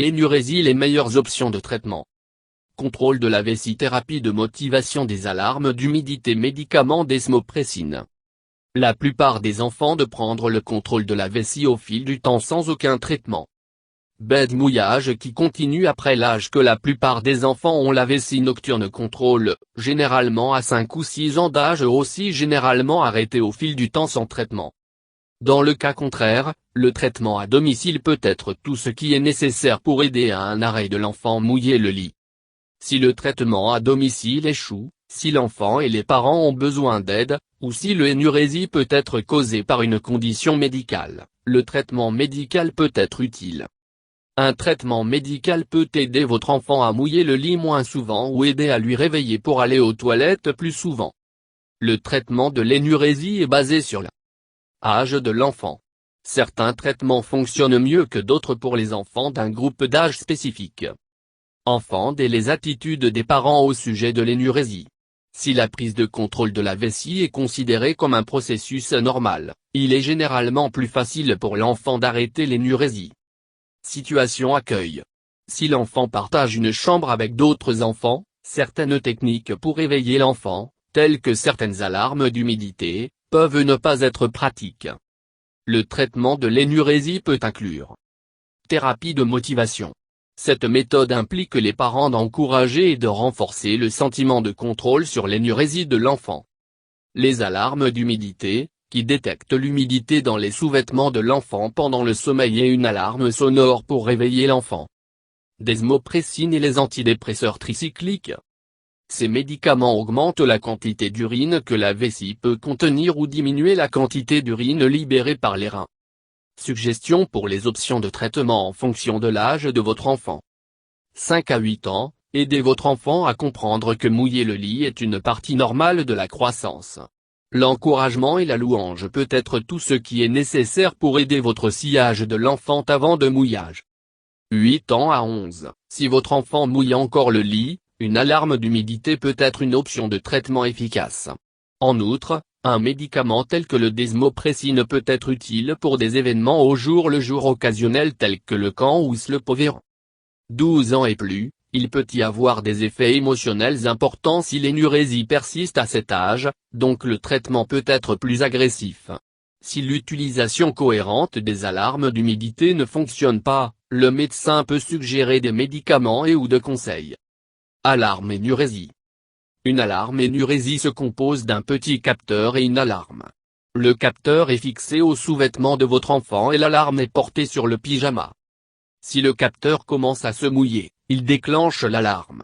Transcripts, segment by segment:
Énurésie. Les meilleures options de traitement. Contrôle de la vessie. Thérapie de motivation. Des alarmes d'humidité. Médicaments. Desmopressine. La plupart des enfants de prendre le contrôle de la vessie au fil du temps sans aucun traitement. Bed mouillage qui continue après l'âge que la plupart des enfants ont. La vessie nocturne. Contrôle, généralement à 5 ou 6 ans d'âge. Aussi généralement arrêté au fil du temps sans traitement. Dans le cas contraire, le traitement à domicile peut être tout ce qui est nécessaire pour aider à un arrêt de l'enfant. Mouiller le lit. Si le traitement à domicile échoue, si l'enfant et les parents ont besoin d'aide, ou si l'énurésie peut être causée par une condition médicale, le traitement médical peut être utile. Un traitement médical peut aider votre enfant à mouiller le lit moins souvent ou aider à lui réveiller pour aller aux toilettes plus souvent. Le traitement de l'énurésie est basé sur l'âge de l'enfant. Certains traitements fonctionnent mieux que d'autres pour les enfants d'un groupe d'âge spécifique. Enfants et les attitudes des parents au sujet de l'énurésie. Si la prise de contrôle de la vessie est considérée comme un processus normal, il est généralement plus facile pour l'enfant d'arrêter l'énurésie. Situation accueil. Si l'enfant partage une chambre avec d'autres enfants, certaines techniques pour éveiller l'enfant, telles que certaines alarmes d'humidité, peuvent ne pas être pratiques. Le traitement de l'énurésie peut inclure thérapie de motivation. Cette méthode implique les parents d'encourager et de renforcer le sentiment de contrôle sur l'énurésie de l'enfant. Les alarmes d'humidité, qui détectent l'humidité dans les sous-vêtements de l'enfant pendant le sommeil et une alarme sonore pour réveiller l'enfant. Desmopressine et les antidépresseurs tricycliques. Ces médicaments augmentent la quantité d'urine que la vessie peut contenir ou diminuer la quantité d'urine libérée par les reins. Suggestions pour les options de traitement en fonction de l'âge de votre enfant. 5 à 8 ans, aidez votre enfant à comprendre que mouiller le lit est une partie normale de la croissance. L'encouragement et la louange peut être tout ce qui est nécessaire pour aider votre sillage de l'enfant avant de mouillage. 8 ans à 11, si votre enfant mouille encore le lit, une alarme d'humidité peut être une option de traitement efficace. En outre, un médicament tel que le desmopressine peut être utile pour des événements au jour le jour occasionnels tels que le camp ou le povéran. 12 ans et plus, il peut y avoir des effets émotionnels importants si l'énurésie persiste à cet âge, donc le traitement peut être plus agressif. Si l'utilisation cohérente des alarmes d'humidité ne fonctionne pas, le médecin peut suggérer des médicaments et ou de conseils. Alarme énurésie. Une alarme énurésie se compose d'un petit capteur et une alarme. Le capteur est fixé au sous-vêtement de votre enfant et l'alarme est portée sur le pyjama. Si le capteur commence à se mouiller, il déclenche l'alarme.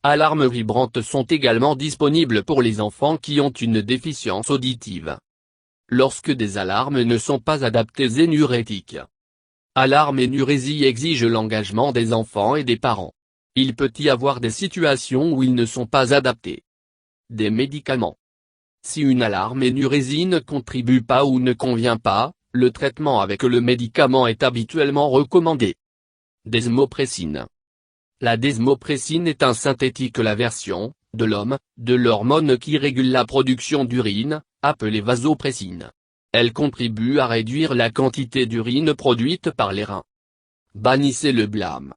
Alarmes vibrantes sont également disponibles pour les enfants qui ont une déficience auditive. Lorsque des alarmes ne sont pas adaptées énurétiques. Alarme énurésie exige l'engagement des enfants et des parents. Il peut y avoir des situations où ils ne sont pas adaptés. Des médicaments. Si une alarme énurésie ne contribue pas ou ne convient pas, le traitement avec le médicament est habituellement recommandé. Desmopressine. La desmopressine est un synthétique la version, de l'homme, de l'hormone qui régule la production d'urine, appelée vasopressine. Elle contribue à réduire la quantité d'urine produite par les reins. Bannissez le blâme.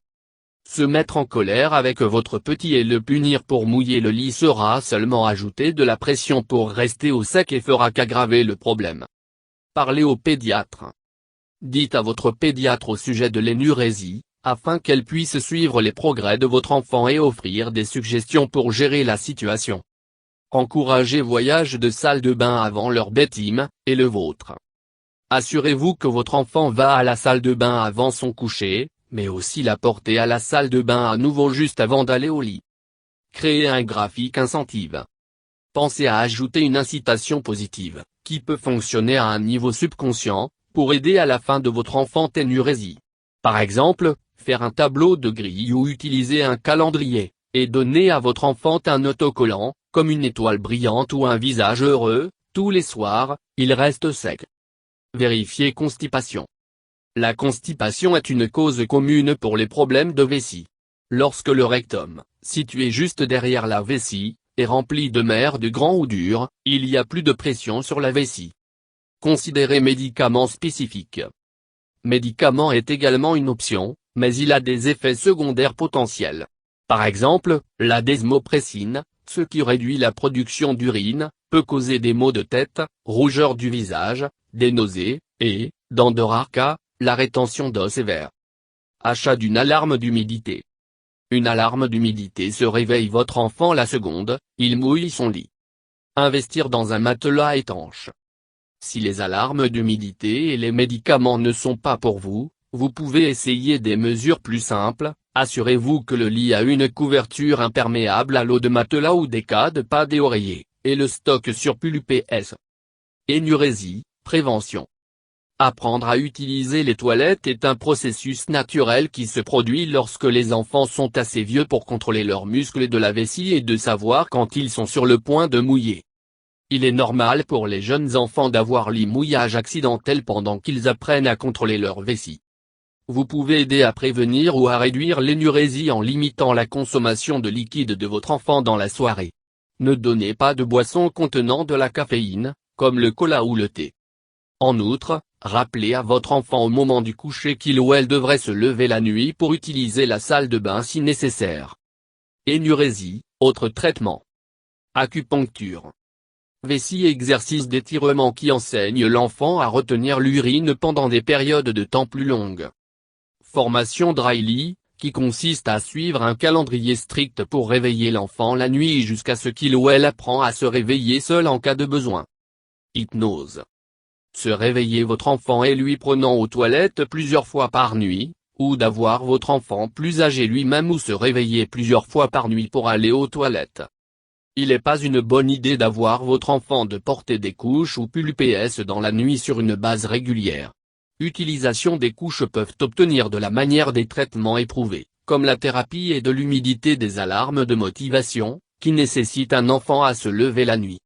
Se mettre en colère avec votre petit et le punir pour mouiller le lit sera seulement ajouter de la pression pour rester au sec et fera qu'aggraver le problème. Parlez au pédiatre. Dites à votre pédiatre au sujet de l'énurésie, afin qu'elle puisse suivre les progrès de votre enfant et offrir des suggestions pour gérer la situation. Encouragez voyage de salle de bain avant leur bedtime, et le vôtre. Assurez-vous que votre enfant va à la salle de bain avant son coucher, mais aussi la porter à la salle de bain à nouveau juste avant d'aller au lit. Créez un graphique incentive. Pensez à ajouter une incitation positive, qui peut fonctionner à un niveau subconscient, pour aider à la fin de votre enfant énurésie. Par exemple, faire un tableau de grille ou utiliser un calendrier, et donner à votre enfant un autocollant, comme une étoile brillante ou un visage heureux, tous les soirs, il reste sec. Vérifiez constipation. La constipation est une cause commune pour les problèmes de vessie. Lorsque le rectum, situé juste derrière la vessie, est rempli de merde grand ou dur, il y a plus de pression sur la vessie. Considérez médicaments spécifiques. Médicament est également une option, mais il a des effets secondaires potentiels. Par exemple, la desmopressine, ce qui réduit la production d'urine, peut causer des maux de tête, rougeur du visage, des nausées, et, dans de rares cas, la rétention d'eau sévère. Achat d'une alarme d'humidité. Une alarme d'humidité se réveille votre enfant la seconde, il mouille son lit. Investir dans un matelas étanche. Si les alarmes d'humidité et les médicaments ne sont pas pour vous, vous pouvez essayer des mesures plus simples. Assurez-vous que le lit a une couverture imperméable à l'eau de matelas ou des cas de pas des oreillers, et le stock surplus l'UPS. Énurésie, prévention. Apprendre à utiliser les toilettes est un processus naturel qui se produit lorsque les enfants sont assez vieux pour contrôler leurs muscles de la vessie et de savoir quand ils sont sur le point de mouiller. Il est normal pour les jeunes enfants d'avoir mouillage accidentel pendant qu'ils apprennent à contrôler leur vessie. Vous pouvez aider à prévenir ou à réduire l'énurésie en limitant la consommation de liquide de votre enfant dans la soirée. Ne donnez pas de boissons contenant de la caféine, comme le cola ou le thé. En outre, rappelez à votre enfant au moment du coucher qu'il ou elle devrait se lever la nuit pour utiliser la salle de bain si nécessaire. Énurésie, autre traitement. Acupuncture. Vessie exercice d'étirement qui enseigne l'enfant à retenir l'urine pendant des périodes de temps plus longues. Formation Dryly, qui consiste à suivre un calendrier strict pour réveiller l'enfant la nuit jusqu'à ce qu'il ou elle apprend à se réveiller seul en cas de besoin. Hypnose. Se réveiller votre enfant et lui prenant aux toilettes plusieurs fois par nuit, ou d'avoir votre enfant plus âgé lui-même ou se réveiller plusieurs fois par nuit pour aller aux toilettes. Il n'est pas une bonne idée d'avoir votre enfant de porter des couches ou pull UPS dans la nuit sur une base régulière. Utilisation des couches peuvent obtenir de la manière des traitements éprouvés, comme la thérapie et de l'humidité des alarmes de motivation, qui nécessitent un enfant à se lever la nuit.